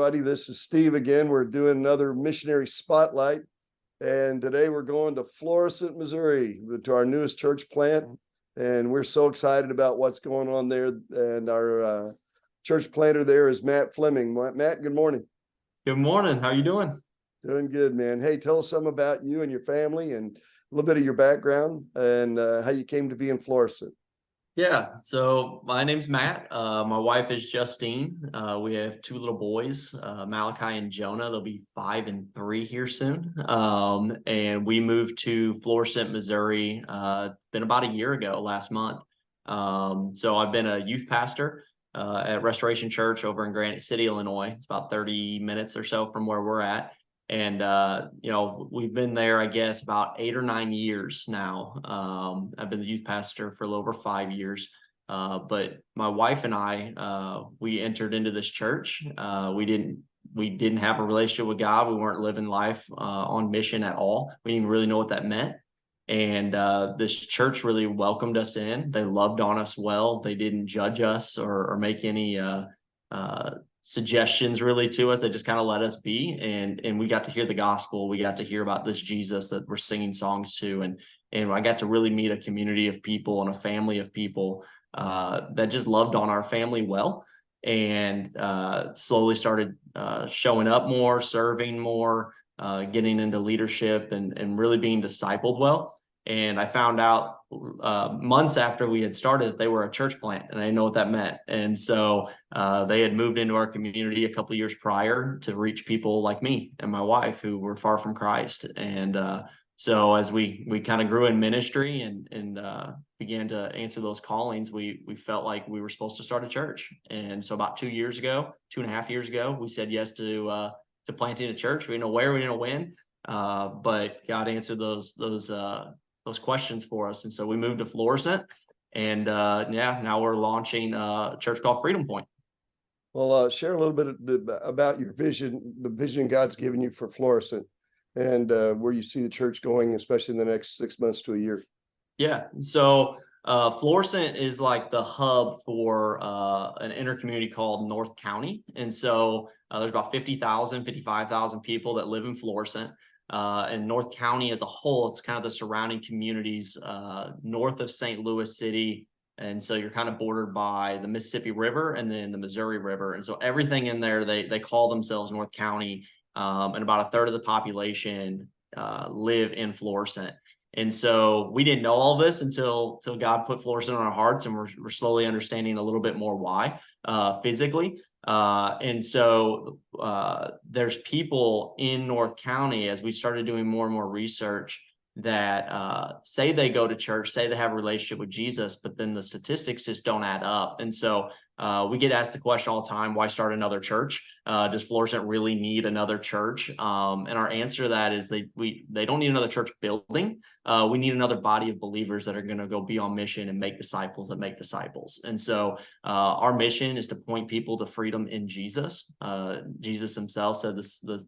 everybody. This is Steve again. We're doing another missionary spotlight. And today we're going to Florissant, Missouri, to our newest church plant. And we're so excited about what's going on there. And our church planter there is Matt Fleming. Matt, good morning. Good morning. How you doing? Doing good, man. Hey, tell us something about you and your family and a little bit of your background and how you came to be in Florissant. Yeah, so my name's Matt. My wife is Justine. We have two little boys, Malachi and Jonah. They'll be 5 and 3 here soon. And we moved to Florissant, Missouri, been about a year ago, last month. So I've been a youth pastor at Restoration Church over in Granite City, Illinois. It's about 30 minutes or so from where we're at. And, we've been there, I guess, about 8 or 9 years now. I've been the youth pastor for a little over 5 years. But my wife and I, we entered into this church. We didn't have a relationship with God. We weren't living life on mission at all. We didn't really know what that meant. And this church really welcomed us in. They loved on us well. They didn't judge us or make any suggestions really to us. They just kind of let us be, and we got to hear the gospel. We got to hear about this Jesus that we're singing songs to, and I got to really meet a community of people and a family of people that just loved on our family well, and slowly started showing up more, serving more, getting into leadership, and really being discipled well. And I found out months after we had started that they were a church plant, and I didn't know what that meant. And so they had moved into our community a couple of years prior to reach people like me and my wife who were far from Christ. And so as we kind of grew in ministry and began to answer those callings, we felt like we were supposed to start a church. And so about 2.5 years ago, we said yes to planting a church. We didn't know where, we didn't know when, but God answered those questions for us. And so we moved to Florissant, and now we're launching a church called Freedom Point. Well, share a little bit about your vision, the vision God's given you for Florissant, and where you see the church going, especially in the next 6 months to a year. Yeah. So Florissant is like the hub for an inner community called North County. And so there's about 55,000 people that live in Florissant. And North County as a whole, it's kind of the surrounding communities north of St. Louis City. And so you're kind of bordered by the Mississippi River and then the Missouri River. And so everything in there, they call themselves North County. And about a third of the population live in Florissant. And so we didn't know all this until God put Florissant on our hearts, and we're slowly understanding a little bit more why physically. And so there's people in North County, as we started doing more and more research, that say they go to church, say they have a relationship with Jesus, but then the statistics just don't add up. And so we get asked the question all the time, why start another church? Does Florissant really need another church? And our answer to that is they don't need another church building. We need another body of believers that are going to go be on mission and make disciples that make disciples. And so our mission is to point people to freedom in Jesus. Jesus himself said,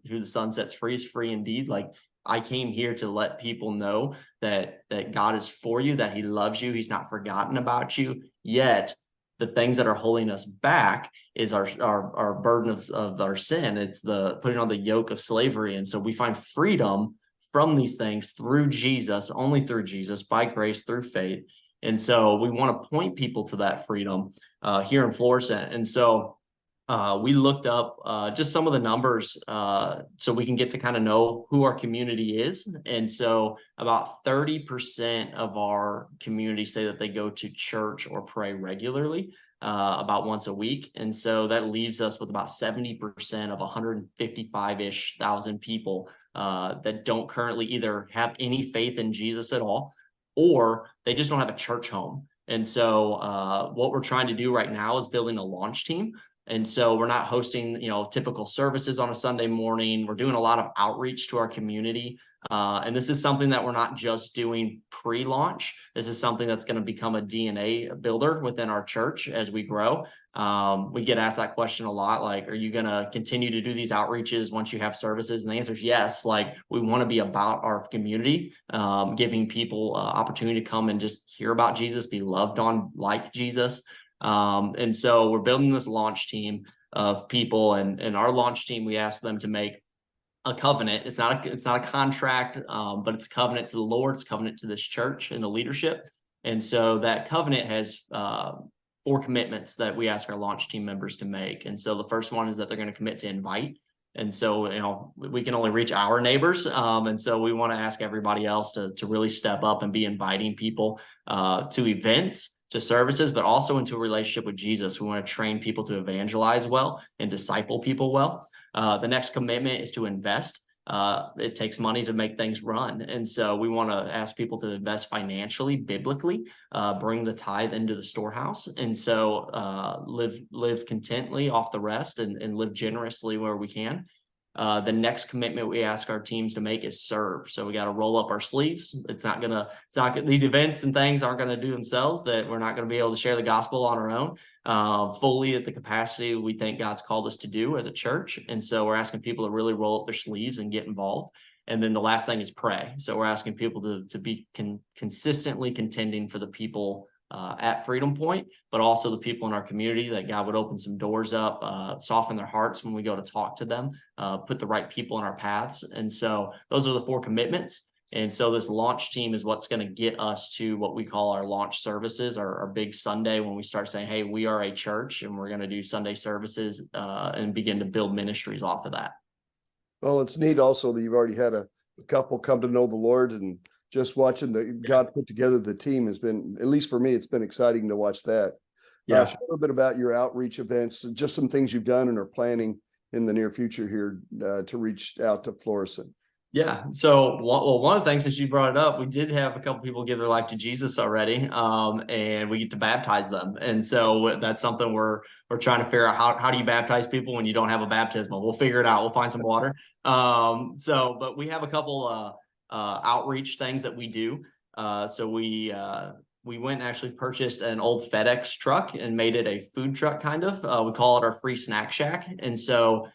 who the Son sets free is free indeed. Like, I came here to let people know that God is for you, that he loves you. He's not forgotten about you. Yet the things that are holding us back is our burden of our sin. It's the putting on the yoke of slavery. And so we find freedom from these things through Jesus, only through Jesus, by grace, through faith. And so we want to point people to that freedom here in Florissant. And so we looked up just some of the numbers so we can get to kind of know who our community is. And so about 30% of our community say that they go to church or pray regularly about once a week. And so that leaves us with about 70% of 155-ish thousand people that don't currently either have any faith in Jesus at all, or they just don't have a church home. And so what we're trying to do right now is building a launch team. And so we're not hosting, typical services on a Sunday morning. We're doing a lot of outreach to our community. And this is something that we're not just doing pre-launch. This is something that's going to become a DNA builder within our church as we grow. We get asked that question a lot, like, are you going to continue to do these outreaches once you have services? And the answer is yes. Like, we want to be about our community, giving people opportunity to come and just hear about Jesus, be loved on like Jesus. And so we're building this launch team. of people. And our launch team, we asked them to make a covenant. It's not a contract, but it's a covenant to the Lord. It's a covenant to this church and the leadership. And so that covenant has 4 commitments that we ask our launch team members to make. And so the first one is that they're going to commit to invite. And so, we can only reach our neighbors. And so we want to ask everybody else to really step up and be inviting people to events, to services, but also into a relationship with Jesus. We want to train people to evangelize well and disciple people well. The next commitment is to invest. It takes money to make things run. And so we want to ask people to invest financially, biblically, bring the tithe into the storehouse. And so live contently off the rest and live generously where we can. The next commitment we ask our teams to make is serve. So we got to roll up our sleeves. These events and things aren't going to do themselves, that we're not going to be able to share the gospel on our own fully at the capacity we think God's called us to do as a church. And so we're asking people to really roll up their sleeves and get involved. And then the last thing is pray. So we're asking people to be consistently contending for the people at Freedom Point, but also the people in our community, that God would open some doors up, soften their hearts when we go to talk to them, put the right people in our paths. And so those are the 4 commitments. And so this launch team is what's going to get us to what we call our launch services, our big Sunday, when we start saying, hey, we are a church and we're going to do Sunday services and begin to build ministries off of that. Well, it's neat also that you've already had a couple come to know the Lord, and just watching God put together the team has been, at least for me, it's been exciting to watch that. Yeah. Share a little bit about your outreach events, just some things you've done and are planning in the near future here to reach out to Florissant. Yeah. So one of the things, since you brought it up, we did have a couple people give their life to Jesus already, and we get to baptize them. And so that's something we're trying to figure out. How do you baptize people when you don't have a baptismal? We'll figure it out. We'll find some water. But we have a couple outreach things that we do. So we went and actually purchased an old FedEx truck and made it a food truck kind of. We call it our free snack shack. And so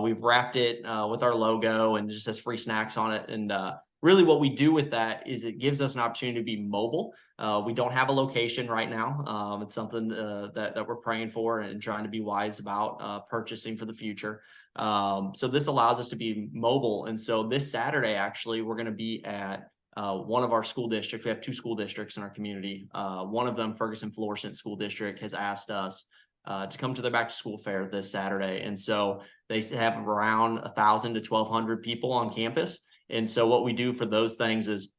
we've wrapped it with our logo and just has free snacks on it. And really what we do with that is it gives us an opportunity to be mobile. We don't have a location right now. It's something that we're praying for and trying to be wise about purchasing for the future. So this allows us to be mobile. And so this Saturday, actually, we're going to be at one of our school districts. We have 2 school districts in our community. One of them, Ferguson Florissant School District, has asked us to come to their back to school fair this Saturday. And so they have around 1,000 to 1,200 people on campus. And so what we do for those things is,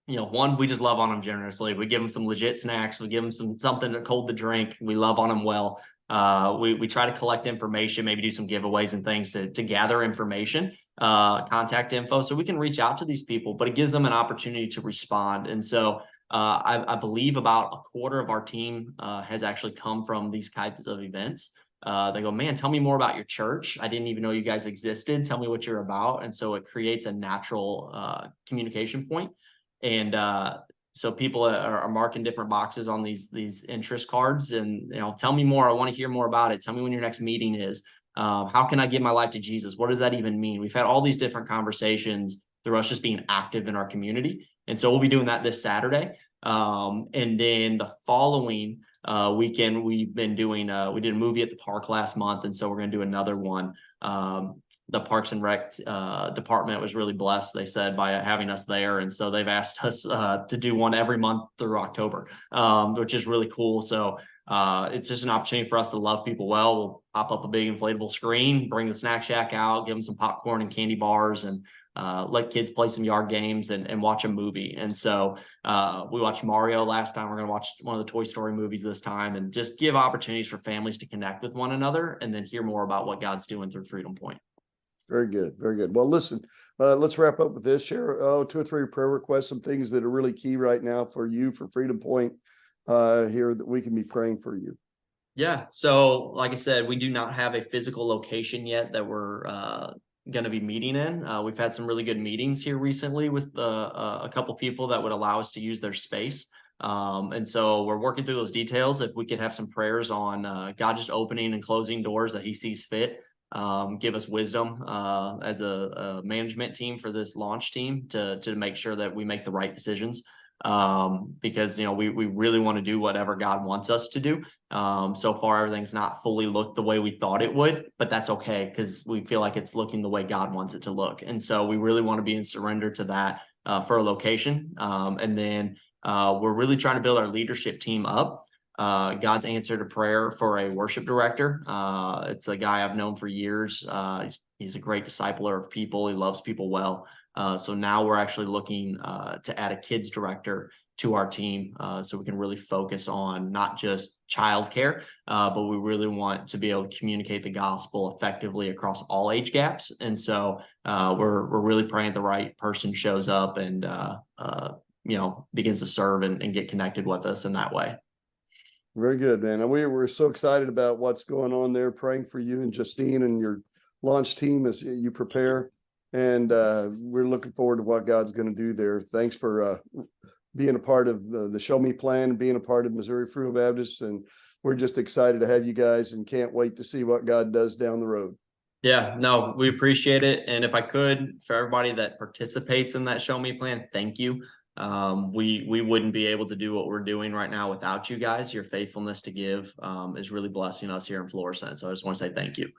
one, we just love on them generously. We give them some legit snacks. We give them something cold to drink. We love on them well. We try to collect information, maybe do some giveaways and things to gather information, contact info, so we can reach out to these people, but it gives them an opportunity to respond. And so I believe about a quarter of our team has actually come from these types of events. They go, man, tell me more about your church. I didn't even know you guys existed. Tell me what you're about. And so it creates a natural communication point. And so people are marking different boxes on these interest cards, and tell me more. I want to hear more about it. Tell me when your next meeting is. How can I give my life to Jesus? What does that even mean? We've had all these different conversations through us just being active in our community. And so we'll be doing that this Saturday. And then the following weekend, we've been doing, we did a movie at the park last month. And so we're going to do another one. The Parks and Rec department was really blessed, they said, by having us there. And so they've asked us to do one every month through October, which is really cool. So it's just an opportunity for us to love people well. We'll pop up a big inflatable screen, bring the snack shack out, give them some popcorn and candy bars, and let kids play some yard games and watch a movie. And so we watched Mario last time. We're going to watch one of the Toy Story movies this time, and just give opportunities for families to connect with one another and then hear more about what God's doing through Freedom Point. Very good. Very good. Well, listen, let's wrap up with this. Share 2 or 3 prayer requests, some things that are really key right now for you, for Freedom Point here, that we can be praying for you. Yeah. So like I said, we do not have a physical location yet that we're going to be meeting in. We've had some really good meetings here recently with a couple people that would allow us to use their space. And so we're working through those details. If we could have some prayers on God just opening and closing doors that he sees fit. Give us wisdom as a management team for this launch team to make sure that we make the right decisions. because, we really want to do whatever God wants us to do. So far, everything's not fully looked the way we thought it would, but that's okay because we feel like it's looking the way God wants it to look. And so we really want to be in surrender to that for a location. And then we're really trying to build our leadership team up. God's answered a prayer for a worship director. It's a guy I've known for years. He's a great discipler of people. He loves people well. So now we're actually looking to add a kids director to our team so we can really focus on not just childcare, but we really want to be able to communicate the gospel effectively across all age gaps. And so we're really praying the right person shows up and begins to serve and get connected with us in that way. Very good, man. And we're so excited about what's going on there, praying for you and Justine and your launch team as you prepare. And we're looking forward to what God's going to do there. Thanks for being a part of the Show Me Plan, being a part of Missouri Free Baptist. And we're just excited to have you guys and can't wait to see what God does down the road. Yeah, no, we appreciate it. And if I could, for everybody that participates in that Show Me Plan, thank you. We wouldn't be able to do what we're doing right now without you guys. Your faithfulness to give is really blessing us here in Florissant. So I just want to say thank you.